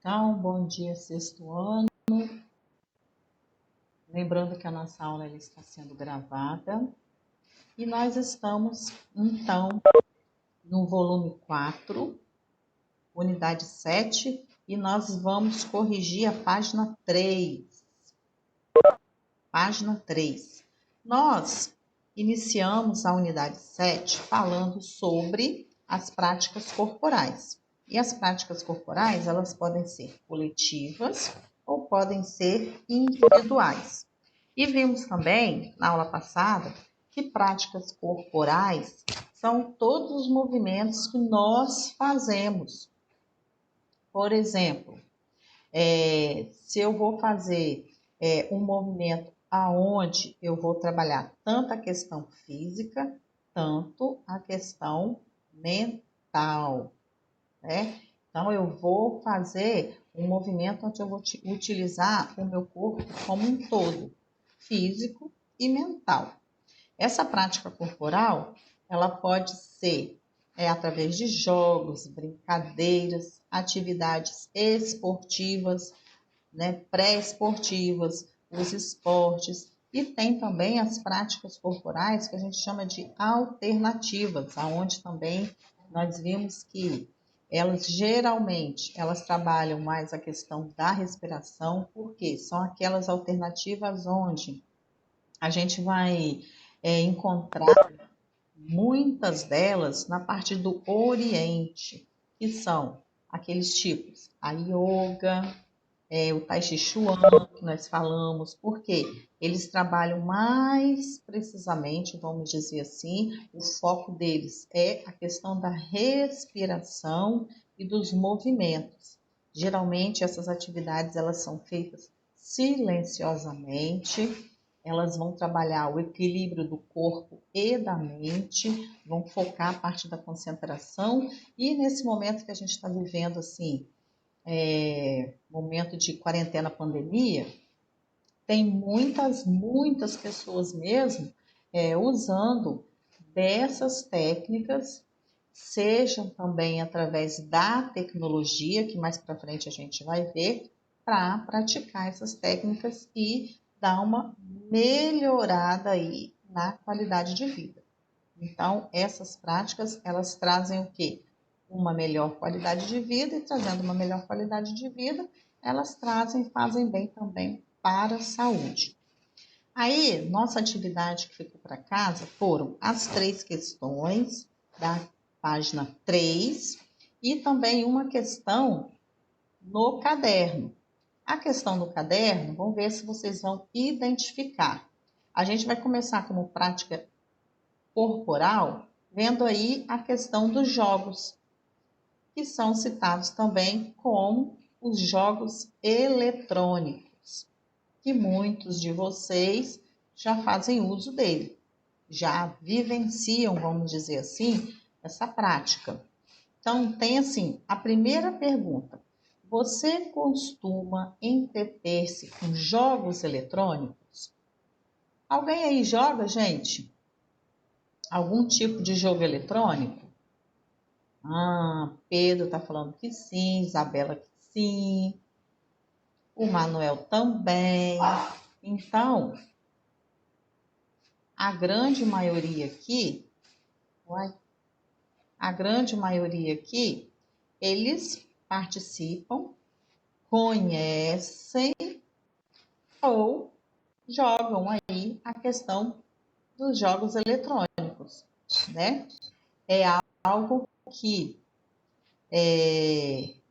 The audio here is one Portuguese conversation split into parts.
Então, bom dia, sexto ano. Lembrando que a nossa aula ela está sendo gravada. E nós estamos, então, no volume 4, unidade 7, e nós vamos corrigir a página 3. Página 3. Nós iniciamos a unidade 7 falando sobre as práticas corporais. E as práticas corporais, elas podem ser coletivas ou podem ser individuais. E vimos também, na aula passada, que práticas corporais são todos os movimentos que nós fazemos. Por exemplo, se eu vou fazer um movimento aonde eu vou trabalhar tanto a questão física, tanto a questão mental, né? Então, eu vou fazer um movimento onde eu vou utilizar o meu corpo como um todo, físico e mental. Essa prática corporal, ela pode ser através de jogos, brincadeiras, atividades esportivas, né, pré-esportivas, os esportes, e tem também as práticas corporais que a gente chama de alternativas, aonde também nós vimos que elas geralmente trabalham mais a questão da respiração, porque são aquelas alternativas onde a gente vai encontrar muitas delas na parte do Oriente, que são aqueles tipos, a yoga, o Tai Chi Chuan, que nós falamos, porque eles trabalham mais precisamente, vamos dizer assim, o foco deles é a questão da respiração e dos movimentos. Geralmente essas atividades elas são feitas silenciosamente, elas vão trabalhar o equilíbrio do corpo e da mente, vão focar a parte da concentração, e nesse momento que a gente está vivendo assim, momento de quarentena, pandemia, tem muitas pessoas mesmo usando dessas técnicas, sejam também através da tecnologia, que mais para frente a gente vai ver, para praticar essas técnicas e dar uma melhorada aí na qualidade de vida. Então, essas práticas, elas trazem o quê? Uma melhor qualidade de vida, e trazendo uma melhor qualidade de vida, elas fazem bem também para a saúde. Aí, nossa atividade que ficou para casa foram as 3 questões da página 3 e também uma questão no caderno. A questão do caderno, vamos ver se vocês vão identificar. A gente vai começar como prática corporal, vendo aí a questão dos jogos, que são citados também como os jogos eletrônicos, que muitos de vocês já fazem uso dele, já vivenciam, vamos dizer assim, essa prática. Então, tem assim, a primeira pergunta: você costuma entreter-se com jogos eletrônicos? Alguém aí joga, gente? Algum tipo de jogo eletrônico? Pedro está falando que sim, Isabela que sim, o Manuel também. Então, a grande maioria aqui, eles participam, conhecem ou jogam aí a questão dos jogos eletrônicos, né? É algo que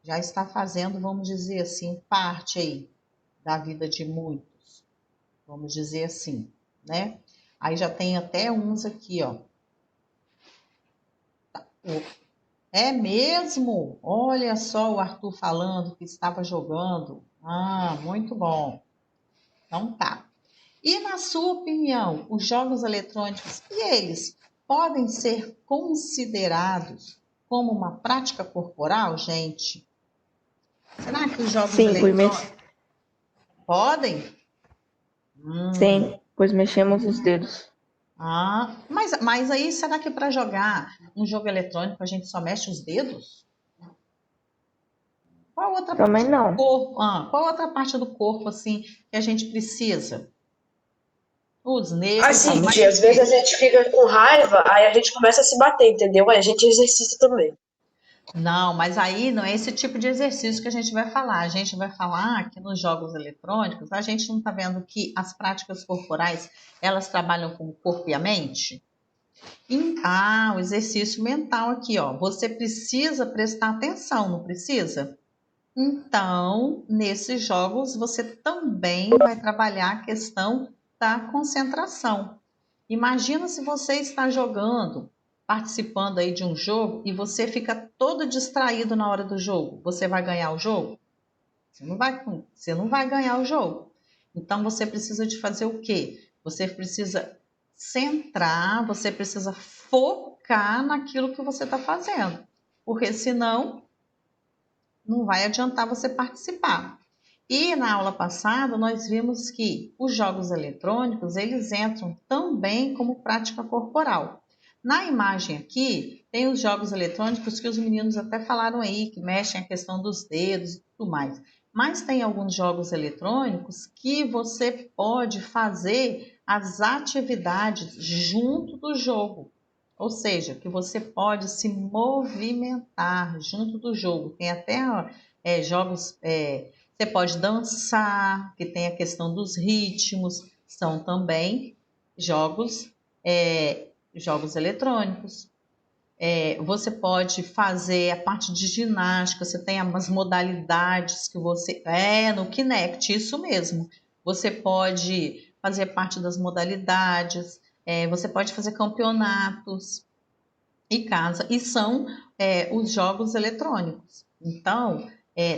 já está fazendo, vamos dizer assim, parte aí da vida de muitos, vamos dizer assim, né? Aí já tem até uns aqui, ó. É mesmo? Olha só o Arthur falando que estava jogando. Muito bom. Então tá. E na sua opinião, os jogos eletrônicos, e eles podem ser considerados como uma prática corporal, gente? Será que os jogos eletrônicos podem? Sim, pois mexemos os dedos. Mas aí será que para jogar um jogo eletrônico a gente só mexe os dedos? Qual outra Também parte do não. corpo? Qual outra parte do corpo assim que a gente precisa? Os nervos, Assim, mas tia, às vezes a gente fica com raiva, aí a gente começa a se bater, entendeu? Aí a gente exercita também. não, mas aí não é esse tipo de exercício que a gente vai falar. A gente vai falar que nos jogos eletrônicos a gente não está vendo que as práticas corporais elas trabalham com o corpo e a mente? O exercício mental aqui, ó. Você precisa prestar atenção, não precisa? Então, nesses jogos, você também vai trabalhar a questão da concentração. Imagina se você está jogando, participando aí de um jogo e você fica todo distraído na hora do jogo. Você vai ganhar o jogo? Você não vai ganhar o jogo. Então, você precisa de fazer o quê? Você precisa centrar, você precisa focar naquilo que você está fazendo. Porque senão não vai adiantar você participar. E na aula passada nós vimos que os jogos eletrônicos, eles entram também como prática corporal. Na imagem aqui, tem os jogos eletrônicos que os meninos até falaram aí, que mexem a questão dos dedos e tudo mais. Mas tem alguns jogos eletrônicos que você pode fazer as atividades junto do jogo. Ou seja, que você pode se movimentar junto do jogo. Tem até jogos, você pode dançar, que tem a questão dos ritmos, são também jogos, jogos eletrônicos. Você pode fazer a parte de ginástica, você tem as modalidades que você. No Kinect, isso mesmo. Você pode fazer parte das modalidades, você pode fazer campeonatos e casa, e são os jogos eletrônicos. Então,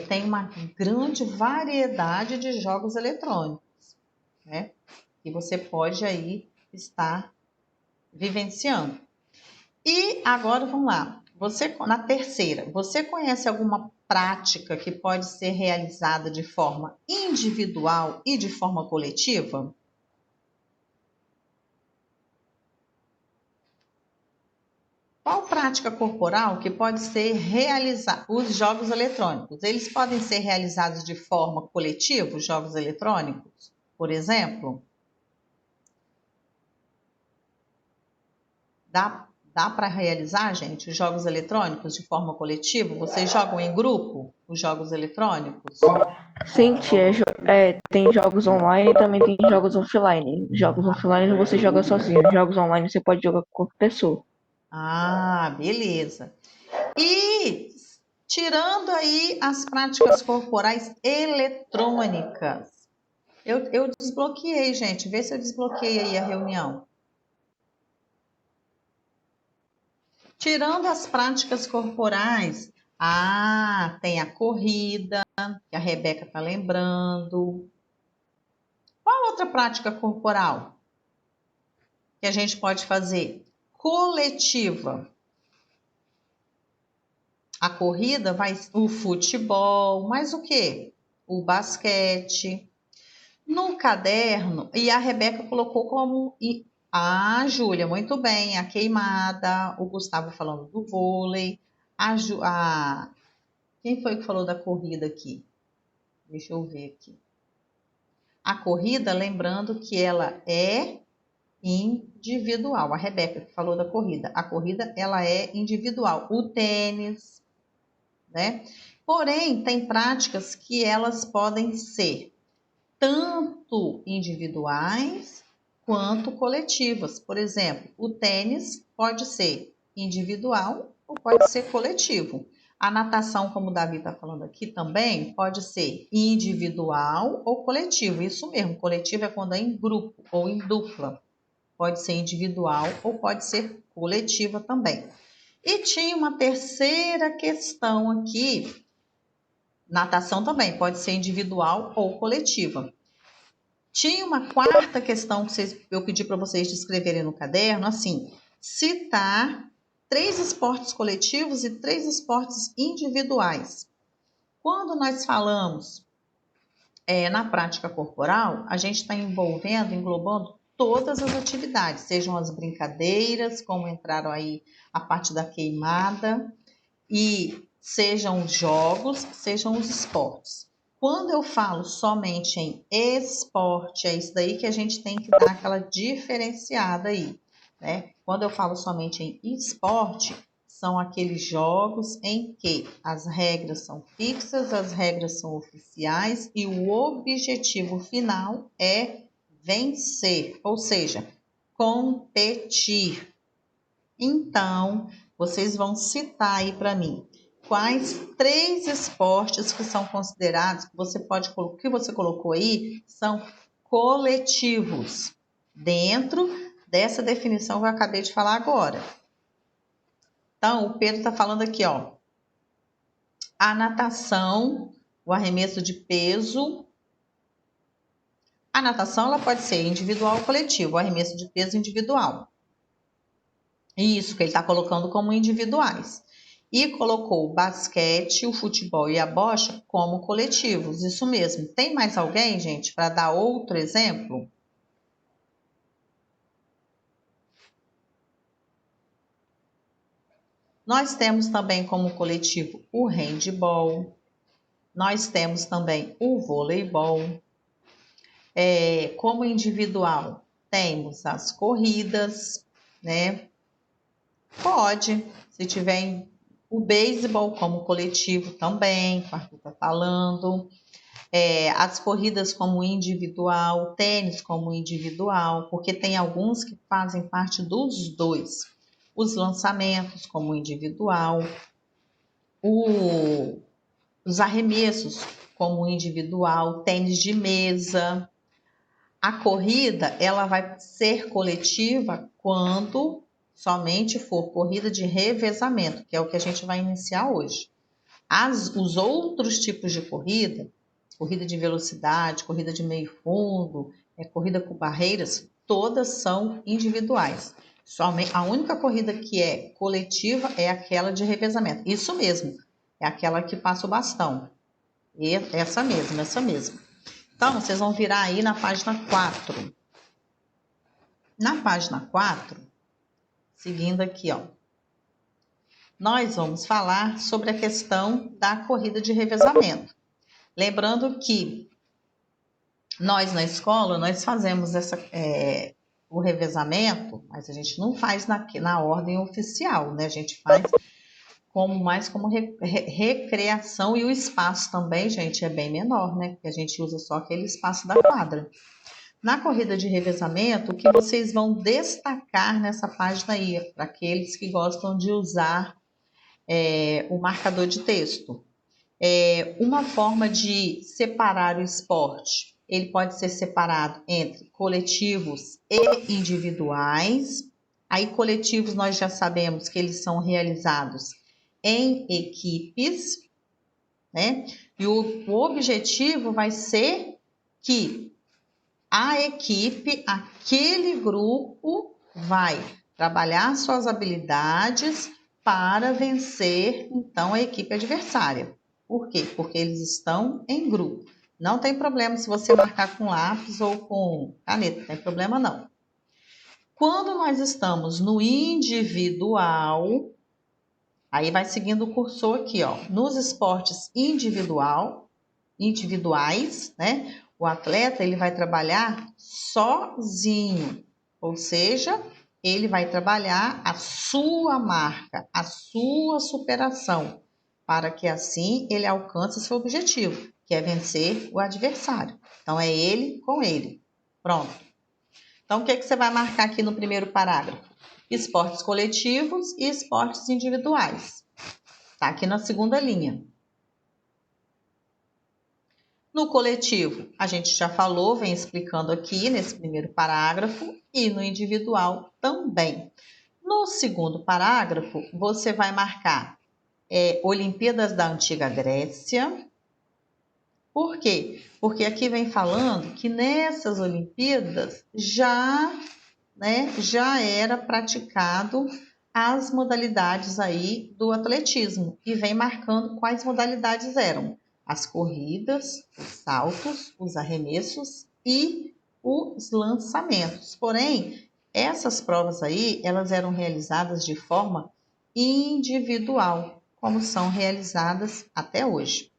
tem uma grande variedade de jogos eletrônicos, né? Que você pode aí estar vivenciando. E agora vamos lá. Na terceira, você conhece alguma prática que pode ser realizada de forma individual e de forma coletiva? Qual prática corporal que pode ser realizada? Os jogos eletrônicos, eles podem ser realizados de forma coletiva, os jogos eletrônicos, por exemplo? Dá para realizar, gente, os jogos eletrônicos de forma coletiva? Vocês jogam em grupo os jogos eletrônicos? Sim, tia, tem jogos online e também tem jogos offline. Jogos offline você joga sozinho. Jogos online você pode jogar com outra pessoa. Beleza. E tirando aí as práticas corporais eletrônicas, eu desbloqueei, gente. Vê se eu desbloqueei aí a reunião. Tirando as práticas corporais, tem a corrida, que a Rebeca está lembrando. Qual outra prática corporal que a gente pode fazer? Coletiva. A corrida vai o futebol, mais o quê? O basquete. No caderno, e a Rebeca colocou como. Júlia, muito bem. A queimada, o Gustavo falando do vôlei. Quem foi que falou da corrida aqui? Deixa eu ver aqui. A corrida, lembrando que ela é individual. A Rebeca que falou da corrida. A corrida, ela é individual. O tênis, né? Porém, tem práticas que elas podem ser tanto individuais quanto coletivas. Por exemplo, o tênis pode ser individual ou pode ser coletivo. A natação, como o Davi está falando aqui também, pode ser individual ou coletivo. Isso mesmo, coletivo é quando é em grupo ou em dupla. Pode ser individual ou pode ser coletiva também. E tinha uma terceira questão aqui. Natação também pode ser individual ou coletiva. Tinha uma quarta questão que eu pedi para vocês descreverem no caderno, assim, citar 3 esportes coletivos e 3 esportes individuais. Quando nós falamos na prática corporal, a gente está englobando todas as atividades, sejam as brincadeiras, como entraram aí a parte da queimada, e sejam os jogos, sejam os esportes. Quando eu falo somente em esporte, é isso daí que a gente tem que dar aquela diferenciada aí, né? Quando eu falo somente em esporte, são aqueles jogos em que as regras são fixas, as regras são oficiais e o objetivo final é vencer, ou seja, competir. Então, vocês vão citar aí para mim quais 3 esportes que são considerados, o que você colocou aí, são coletivos, dentro dessa definição que eu acabei de falar agora. Então, o Pedro está falando aqui, ó, a natação, o arremesso de peso. A natação ela pode ser individual ou coletivo, o arremesso de peso individual. Isso que ele está colocando como individuais. E colocou o basquete, o futebol e a bocha como coletivos. Isso mesmo. Tem mais alguém, gente, para dar outro exemplo? Nós temos também como coletivo o handball. Nós temos também o voleibol. Como individual, temos as corridas, né? Pode, se tiver o beisebol como coletivo também, o Arthur está falando. As corridas como individual, tênis como individual, porque tem alguns que fazem parte dos dois. Os lançamentos como individual, os arremessos como individual, tênis de mesa. A corrida, ela vai ser coletiva quando somente for corrida de revezamento, que é o que a gente vai iniciar hoje. Os outros tipos de corrida, corrida de velocidade, corrida de meio fundo, corrida com barreiras, todas são individuais. Somente, a única corrida que é coletiva é aquela de revezamento. Isso mesmo, é aquela que passa o bastão. E essa mesma. Então, vocês vão virar aí na página 4. Na página 4, seguindo aqui, ó, nós vamos falar sobre a questão da corrida de revezamento. Lembrando que nós na escola, nós fazemos o revezamento, mas a gente não faz na ordem oficial, né? A gente faz mais como recreação, e o espaço também, gente, é bem menor, né? Porque a gente usa só aquele espaço da quadra. Na corrida de revezamento, o que vocês vão destacar nessa página aí, para aqueles que gostam de usar o marcador de texto. Uma forma de separar o esporte, ele pode ser separado entre coletivos e individuais. Aí, coletivos, nós já sabemos que eles são realizados em equipes, né? E o objetivo vai ser que a equipe, aquele grupo, vai trabalhar suas habilidades para vencer, então, a equipe adversária. Por quê? Porque eles estão em grupo. Não tem problema se você marcar com lápis ou com caneta, não tem problema não. Quando nós estamos no individual, aí vai seguindo o cursor aqui, ó, nos esportes individuais, né? O atleta, ele vai trabalhar sozinho, ou seja, ele vai trabalhar a sua marca, a sua superação, para que assim ele alcance seu objetivo, que é vencer o adversário. Então, é ele com ele. Pronto. Então, o que você vai marcar aqui no primeiro parágrafo? Esportes coletivos e esportes individuais. Tá aqui na segunda linha. No coletivo, a gente já falou, vem explicando aqui nesse primeiro parágrafo, e no individual também. No segundo parágrafo, você vai marcar Olimpíadas da Antiga Grécia. Por quê? Porque aqui vem falando que nessas Olimpíadas já era praticado as modalidades aí do atletismo, e vem marcando quais modalidades eram. As corridas, os saltos, os arremessos e os lançamentos. Porém, essas provas aí, elas eram realizadas de forma individual, como são realizadas até hoje.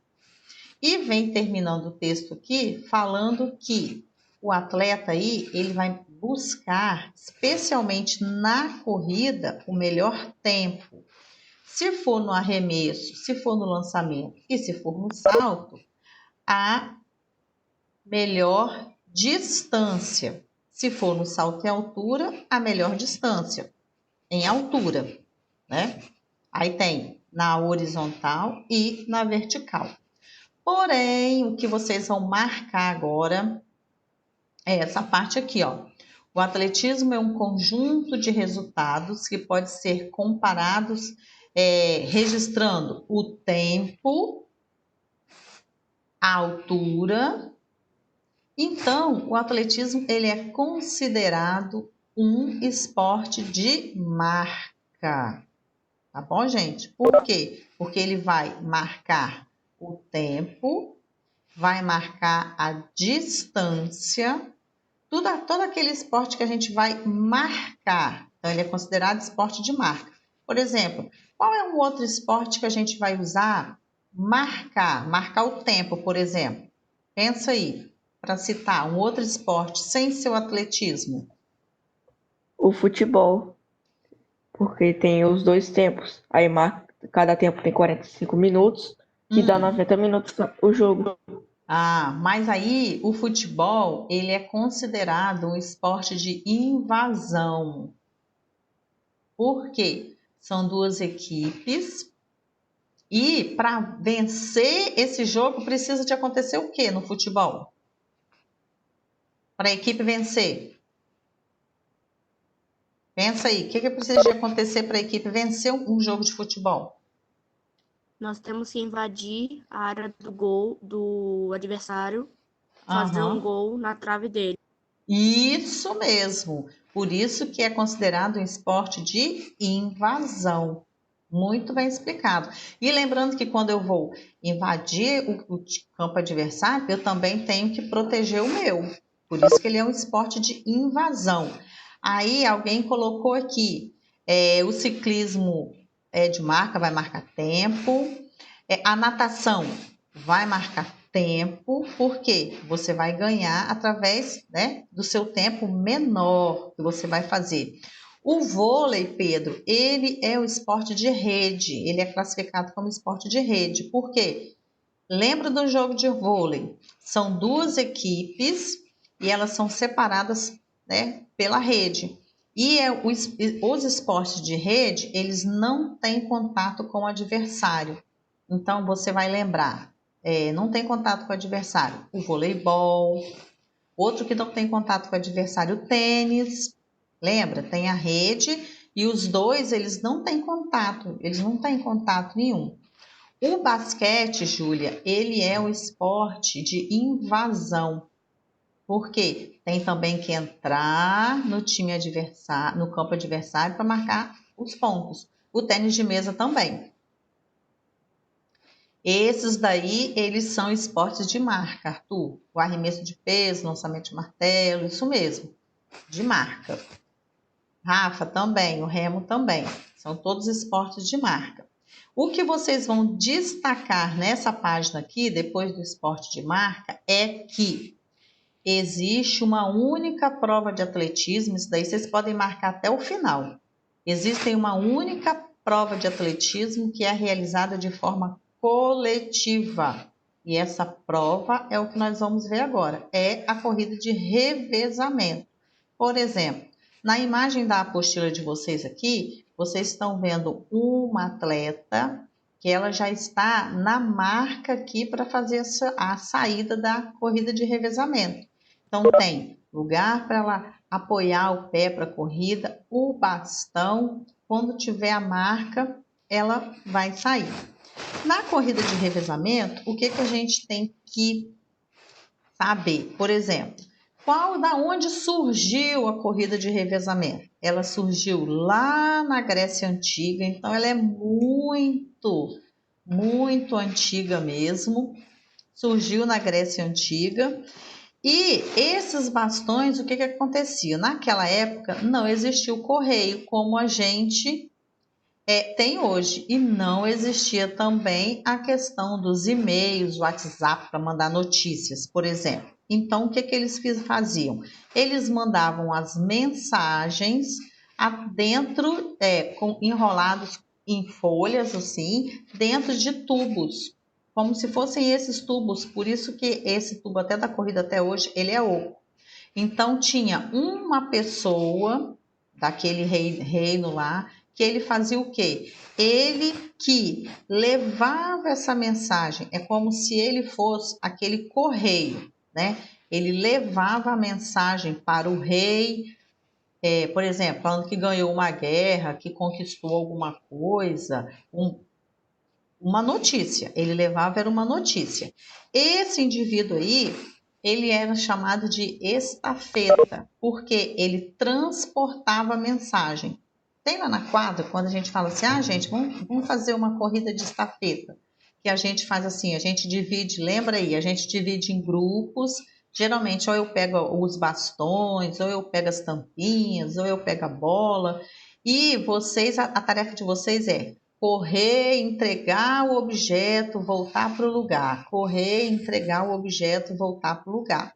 E vem terminando o texto aqui falando que o atleta aí, ele vai buscar, especialmente na corrida, o melhor tempo. Se for no arremesso, se for no lançamento e se for no salto, a melhor distância. Se for no salto em altura, a melhor distância em altura, né? Aí tem na horizontal e na vertical. Porém, o que vocês vão marcar agora é essa parte aqui, ó. O atletismo é um conjunto de resultados que pode ser comparados registrando o tempo, a altura. Então, o atletismo ele é considerado um esporte de marca. Tá bom, gente? Por quê? Porque ele vai marcar o tempo, vai marcar a distância, todo aquele esporte que a gente vai marcar. Então, ele é considerado esporte de marca. Por exemplo, qual é um outro esporte que a gente vai usar? Marcar o tempo, por exemplo. Pensa aí, para citar um outro esporte sem ser o atletismo. O futebol, porque tem os dois tempos. Aí cada tempo tem 45 minutos e dá 90 minutos o jogo. Mas aí o futebol, ele é considerado um esporte de invasão. Por quê? São duas equipes e para vencer esse jogo precisa de acontecer o quê no futebol? Para a equipe vencer. Pensa aí, o que precisa de acontecer para a equipe vencer um jogo de futebol? Nós temos que invadir a área do gol do adversário, fazer um gol na trave dele. Isso mesmo. Por isso que é considerado um esporte de invasão. Muito bem explicado. E lembrando que quando eu vou invadir o campo adversário, eu também tenho que proteger o meu. Por isso que ele é um esporte de invasão. Aí alguém colocou aqui, o ciclismo é de marca, vai marcar tempo. A natação vai marcar tempo, porque você vai ganhar através, né, do seu tempo menor que você vai fazer. O vôlei, Pedro, ele é o esporte de rede, ele é classificado como esporte de rede. Por quê? Lembra do jogo de vôlei? São duas equipes e elas são separadas, né, pela rede. E os esportes de rede, eles não têm contato com o adversário. Então, você vai lembrar, não tem contato com o adversário, o voleibol. Outro que não tem contato com o adversário, o tênis. Lembra? Tem a rede e os dois, eles não têm contato nenhum. O basquete, Júlia, ele é um esporte de invasão. Por quê? Tem também que entrar no time adversário, no campo adversário para marcar os pontos. O tênis de mesa também. Esses daí, eles são esportes de marca, Arthur. O arremesso de peso, lançamento de martelo, isso mesmo, de marca. Rafa também, o remo também. São todos esportes de marca. O que vocês vão destacar nessa página aqui, depois do esporte de marca, é que existe uma única prova de atletismo, isso daí vocês podem marcar até o final. Existe uma única prova de atletismo que é realizada de forma coletiva. E essa prova é o que nós vamos ver agora, é a corrida de revezamento. Por exemplo, na imagem da apostila de vocês aqui, vocês estão vendo uma atleta que ela já está na marca aqui para fazer a saída da corrida de revezamento. Então, tem lugar para ela apoiar o pé para a corrida, o bastão, quando tiver a marca, ela vai sair. Na corrida de revezamento, o que a gente tem que saber? Por exemplo, da onde surgiu a corrida de revezamento? Ela surgiu lá na Grécia Antiga, então ela é muito, muito antiga mesmo. Surgiu na Grécia Antiga. E esses bastões, o que acontecia? Naquela época não existia o correio como a gente Tem hoje, e não existia também a questão dos e-mails, WhatsApp para mandar notícias, por exemplo. Então, o que eles faziam? Eles mandavam as mensagens dentro, enrolados em folhas, assim, dentro de tubos, como se fossem esses tubos. Por isso que esse tubo até da corrida até hoje, ele é oco. Então, tinha uma pessoa daquele reino lá, que ele fazia o quê? Ele que levava essa mensagem, é como se ele fosse aquele correio, né? Ele levava a mensagem para o rei, por exemplo, falando que ganhou uma guerra, que conquistou alguma coisa, uma notícia. Ele levava, era uma notícia. Esse indivíduo aí, ele era chamado de estafeta, porque ele transportava a mensagem. Tem lá na quadra, quando a gente fala assim, gente, vamos fazer uma corrida de estafeta, que a gente faz assim, a gente divide, lembra aí, a gente divide em grupos, geralmente ou eu pego os bastões, ou eu pego as tampinhas, ou eu pego a bola, e vocês, a tarefa de vocês é correr, entregar o objeto, voltar para o lugar. Correr, entregar o objeto, voltar para o lugar.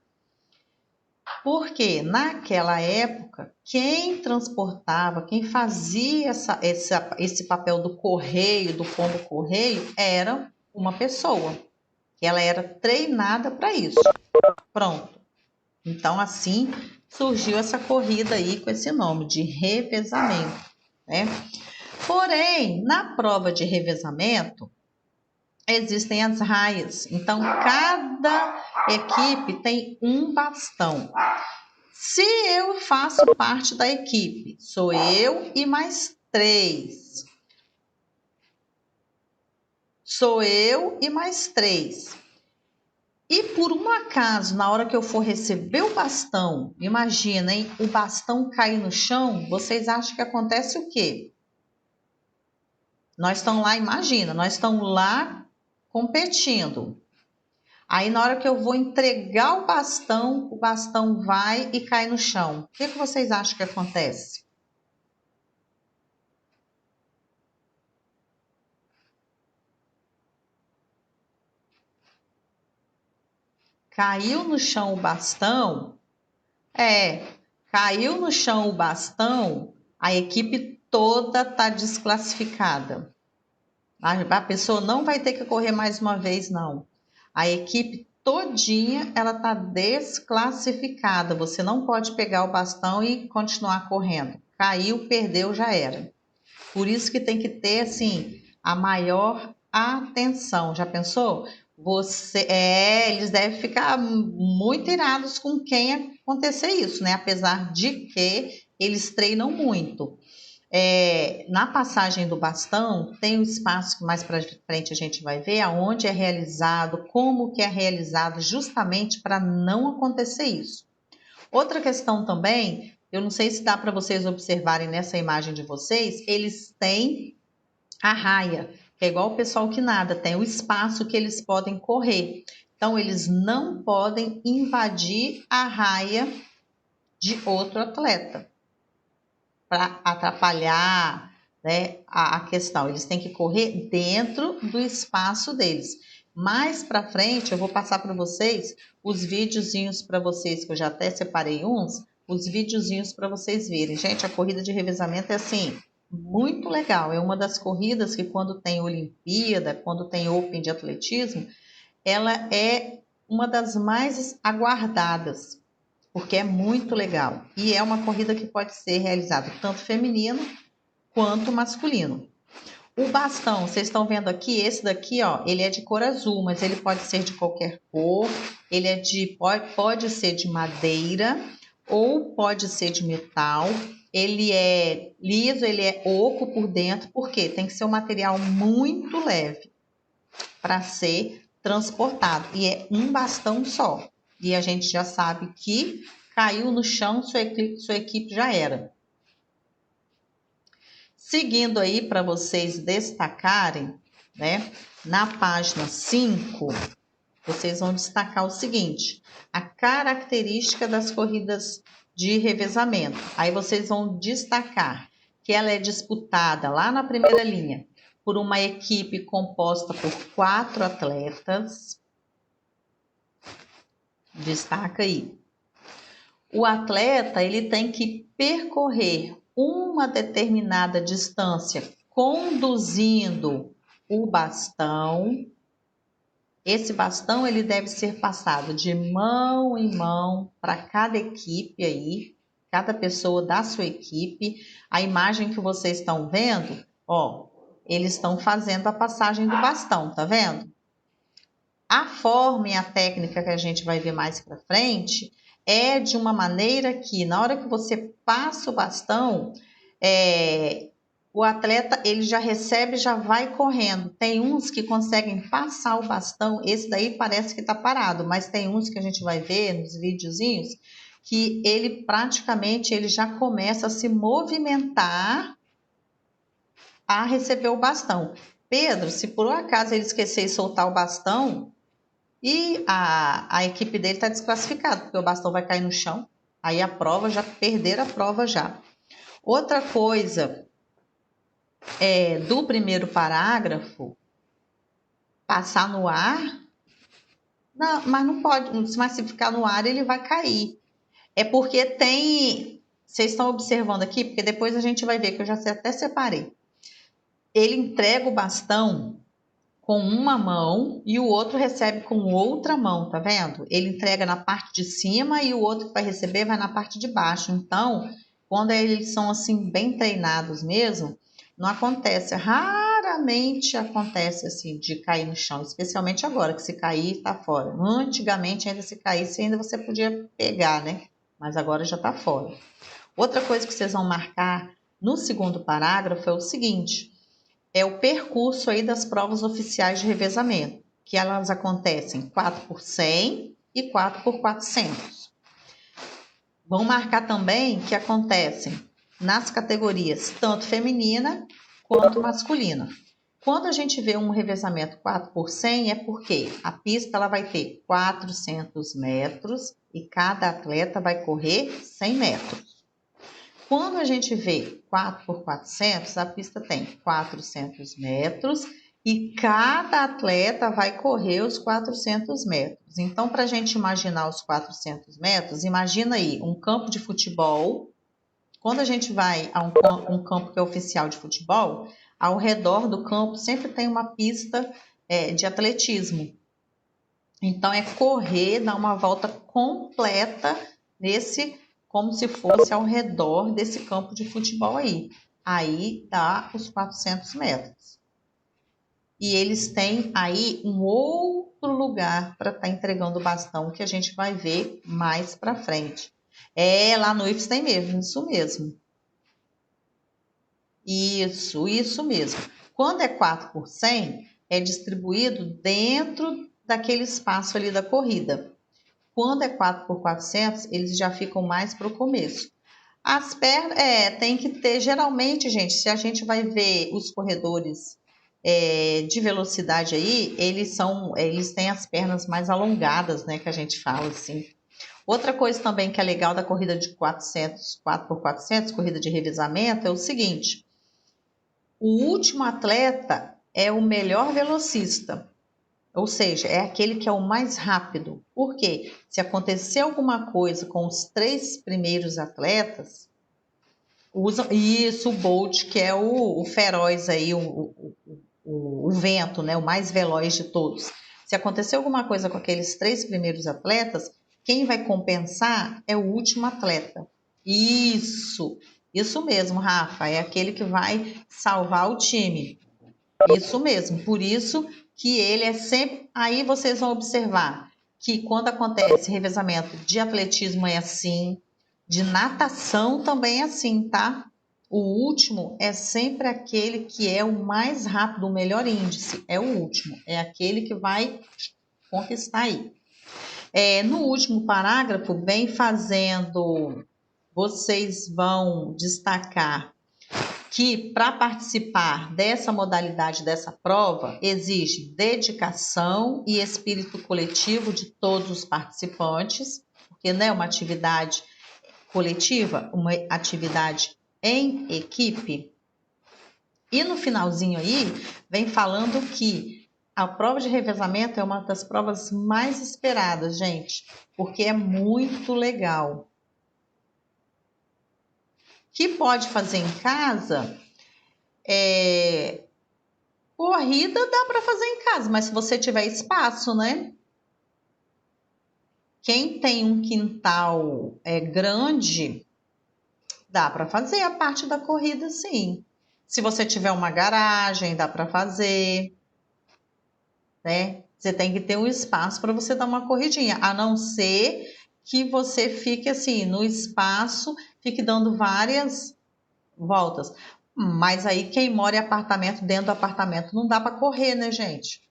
Porque naquela época, quem transportava, quem fazia esse papel do correio, do pombo correio, era uma pessoa. Ela era treinada para isso. Pronto. Então, assim, surgiu essa corrida aí com esse nome de revezamento, né? Porém, na prova de revezamento, existem as raias. Então, cada equipe tem um bastão. Se eu faço parte da equipe, sou eu e mais 3. Sou eu e mais 3. E por um acaso, na hora que eu for receber o bastão, imaginem, o bastão cair no chão, vocês acham que acontece o quê? Nós estamos lá, imagina, nós estamos lá competindo. Aí na hora que eu vou entregar o bastão vai e cai no chão. O que vocês acham que acontece? Caiu no chão o bastão? Caiu no chão o bastão, a equipe toda está desclassificada. A pessoa não vai ter que correr mais uma vez, não. A equipe todinha, ela está desclassificada. Você não pode pegar o bastão e continuar correndo. Caiu, perdeu, já era. Por isso que tem que ter, assim, a maior atenção. Já pensou? Eles devem ficar muito irados com quem acontecer isso, né? Apesar de que eles treinam muito. Na passagem do bastão, tem um espaço que mais para frente a gente vai ver aonde é realizado, como que é realizado, justamente para não acontecer isso. Outra questão também, eu não sei se dá para vocês observarem nessa imagem de vocês, eles têm a raia, que é igual o pessoal que nada, tem o espaço que eles podem correr. Então, eles não podem invadir a raia de outro atleta para atrapalhar, né, a questão. Eles têm que correr dentro do espaço deles. Mais para frente, eu vou passar para vocês os videozinhos para vocês, que eu já até separei uns, os videozinhos para vocês verem. Gente, a corrida de revezamento é assim, muito legal. É uma das corridas que quando tem Olimpíada, quando tem Open de atletismo, ela é uma das mais aguardadas, porque é muito legal. E é uma corrida que pode ser realizada tanto feminino quanto masculino. O bastão, vocês estão vendo aqui, esse daqui, ó, ele é de cor azul, mas ele pode ser de qualquer cor. Ele pode ser de madeira ou pode ser de metal. Ele é liso, ele é oco por dentro, porque tem que ser um material muito leve para ser transportado. E é um bastão só. E a gente já sabe que caiu no chão, sua equipe já era. Seguindo aí para vocês destacarem, né? Na página 5, vocês vão destacar o seguinte: a característica das corridas de revezamento. Aí vocês vão destacar que ela é disputada lá na primeira linha por uma equipe composta por 4 atletas. Destaca aí. O atleta, ele tem que percorrer uma determinada distância conduzindo o bastão. Esse bastão, ele deve ser passado de mão em mão para cada equipe aí, cada pessoa da sua equipe. A imagem que vocês estão vendo, ó, eles estão fazendo a passagem do bastão, tá vendo? A forma e a técnica que a gente vai ver mais para frente é de uma maneira que, na hora que você passa o bastão, o atleta ele já recebe, já vai correndo. Tem uns que conseguem passar o bastão, esse daí parece que está parado, mas tem uns que a gente vai ver nos videozinhos que ele praticamente ele já começa a se movimentar a receber o bastão. Pedro, se por um acaso ele esquecer de soltar o bastão, e a equipe dele está desclassificada, porque o bastão vai cair no chão, aí a prova já perderam a prova já. Outra coisa do primeiro parágrafo, passar no ar, não, mas não pode, mas se ficar no ar ele vai cair. É porque tem, vocês estão observando aqui, porque depois a gente vai ver que eu já até separei. Ele entrega o bastão com uma mão e o outro recebe com outra mão, tá vendo? Ele entrega na parte de cima e o outro que vai receber vai na parte de baixo. Então, quando eles são assim bem treinados mesmo, não acontece, raramente acontece assim de cair no chão, especialmente agora que se cair tá fora. Antigamente ainda se caísse ainda você podia pegar, né? Mas agora já tá fora. Outra coisa que vocês vão marcar no segundo parágrafo é o seguinte: é o percurso aí das provas oficiais de revezamento, que elas acontecem 4x100 e 4x400. Vão marcar também que acontecem nas categorias tanto feminina quanto masculina. Quando a gente vê um revezamento 4x100 é porque a pista ela vai ter 400 metros e cada atleta vai correr 100 metros. Quando a gente vê 4x400, a pista tem 400 metros e cada atleta vai correr os 400 metros. Então, para a gente imaginar os 400 metros, imagina aí um campo de futebol. Quando a gente vai a um campo que é oficial de futebol, ao redor do campo sempre tem uma pista de atletismo. Então, é correr, dar uma volta completa nesse, como se fosse ao redor desse campo de futebol aí. Aí dá os 400 metros. E eles têm aí um outro lugar para estar entregando o bastão, que a gente vai ver mais para frente. Lá no IFES tem mesmo, isso mesmo. Isso mesmo. Quando é 4x100, é distribuído dentro daquele espaço ali da corrida. Quando é 4x400, eles já ficam mais para o começo. As pernas, tem que ter, geralmente, gente, se a gente vai ver os corredores de velocidade aí, eles têm as pernas mais alongadas, né, que a gente fala assim. Outra coisa também que é legal da corrida de 4x400, corrida de revezamento, é o seguinte: o último atleta é o melhor velocista. Ou seja, é aquele que é o mais rápido. Por quê? Se acontecer alguma coisa com os 3 primeiros atletas, usam isso, o Bolt, que é o feroz aí, o vento, né? O mais veloz de todos. Se acontecer alguma coisa com aqueles 3 primeiros atletas, quem vai compensar é o último atleta. Isso mesmo, Rafa, é aquele que vai salvar o time. Isso mesmo, por isso que ele é sempre... Aí vocês vão observar que quando acontece revezamento de atletismo é assim, de natação também é assim, tá? O último é sempre aquele que é o mais rápido, o melhor índice, é o último, é aquele que vai conquistar aí. No último parágrafo, vem fazendo... Vocês vão destacar que para participar dessa modalidade, dessa prova, exige dedicação e espírito coletivo de todos os participantes, porque não é uma atividade coletiva, uma atividade em equipe. E no finalzinho aí, vem falando que a prova de revezamento é uma das provas mais esperadas, gente, porque é muito legal. Que pode fazer em casa, corrida dá para fazer em casa, mas se você tiver espaço, né? Quem tem um quintal grande, dá para fazer a parte da corrida, sim. Se você tiver uma garagem, dá para fazer, né? Você tem que ter um espaço para você dar uma corridinha, a não ser que você fique assim, no espaço, fique dando várias voltas. Mas aí quem mora em apartamento, dentro do apartamento, não dá para correr, né, gente?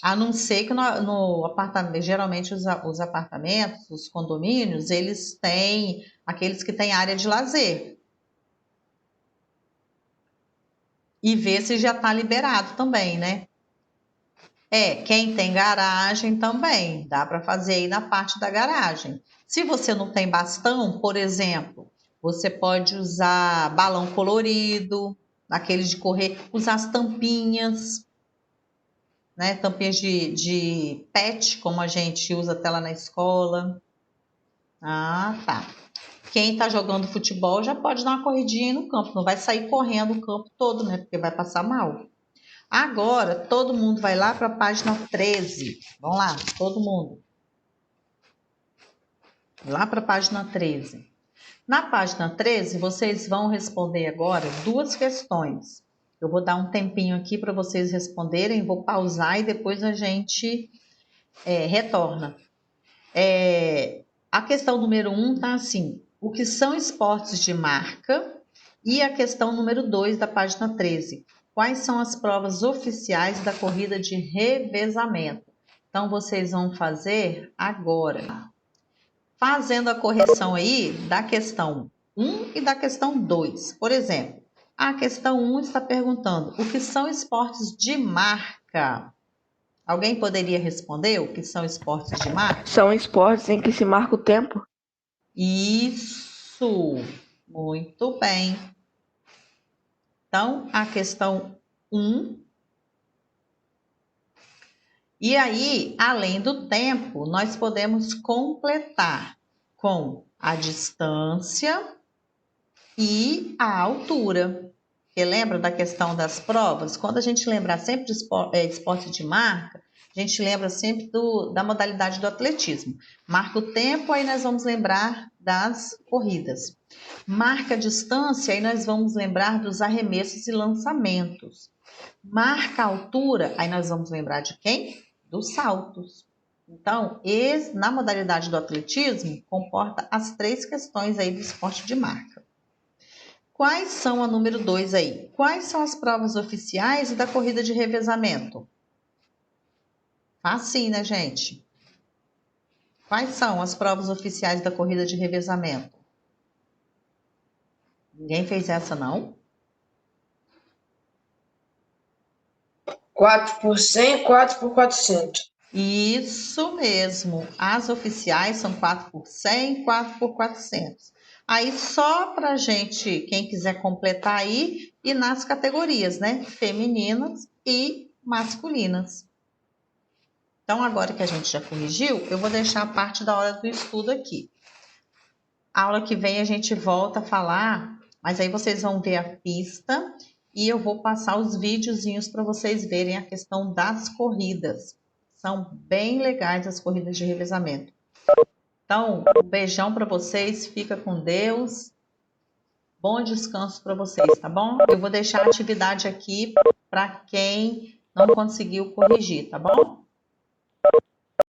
A não ser que no apartamento, geralmente os apartamentos, os condomínios, eles têm aqueles que têm área de lazer. E ver se já está liberado também, né? Quem tem garagem também, dá para fazer aí na parte da garagem. Se você não tem bastão, por exemplo, você pode usar balão colorido, aqueles de correr, usar as tampinhas, né? Tampinhas de PET, como a gente usa até lá na escola. Ah, tá. Quem está jogando futebol já pode dar uma corridinha aí no campo, não vai sair correndo o campo todo, né? Porque vai passar mal. Agora, todo mundo vai lá para a página 13. Vamos lá, todo mundo. Lá para a página 13. Na página 13, vocês vão responder agora 2 questões. Eu vou dar um tempinho aqui para vocês responderem, vou pausar e depois a gente retorna. A questão número 1 está assim: o que são esportes de marca? E a questão número 2 da página 13. Quais são as provas oficiais da corrida de revezamento? Então, vocês vão fazer agora. Fazendo a correção aí da questão 1 e da questão 2. Por exemplo, a questão 1 está perguntando: o que são esportes de marca? Alguém poderia responder o que são esportes de marca? São esportes em que se marca o tempo. Isso! Muito bem. Então, a questão 1. E aí, além do tempo, nós podemos completar com a distância e a altura. Porque lembra da questão das provas? Quando a gente lembrar sempre de esporte de marca, a gente lembra sempre da modalidade do atletismo. Marca o tempo, aí nós vamos lembrar das corridas. Marca a distância, aí nós vamos lembrar dos arremessos e lançamentos. Marca a altura, aí nós vamos lembrar de quem? Dos saltos. Então, na modalidade do atletismo, comporta as 3 questões aí do esporte de marca. Quais são a número 2 aí? Quais são as provas oficiais e da corrida de revezamento? Facinho, né, gente? Quais são as provas oficiais da corrida de revezamento? Ninguém fez essa, não? 4 por 100, 4 por 400. Isso mesmo. As oficiais são 4 por 100, 4 por 400. Aí só pra gente, quem quiser completar aí, e nas categorias, né? Femininas e masculinas. Então, agora que a gente já corrigiu, eu vou deixar a parte da hora do estudo aqui. A aula que vem a gente volta a falar, mas aí vocês vão ver a pista e eu vou passar os videozinhos para vocês verem a questão das corridas. São bem legais as corridas de revezamento. Então, um beijão para vocês, fica com Deus. Bom descanso para vocês, tá bom? Eu vou deixar a atividade aqui para quem não conseguiu corrigir, tá bom?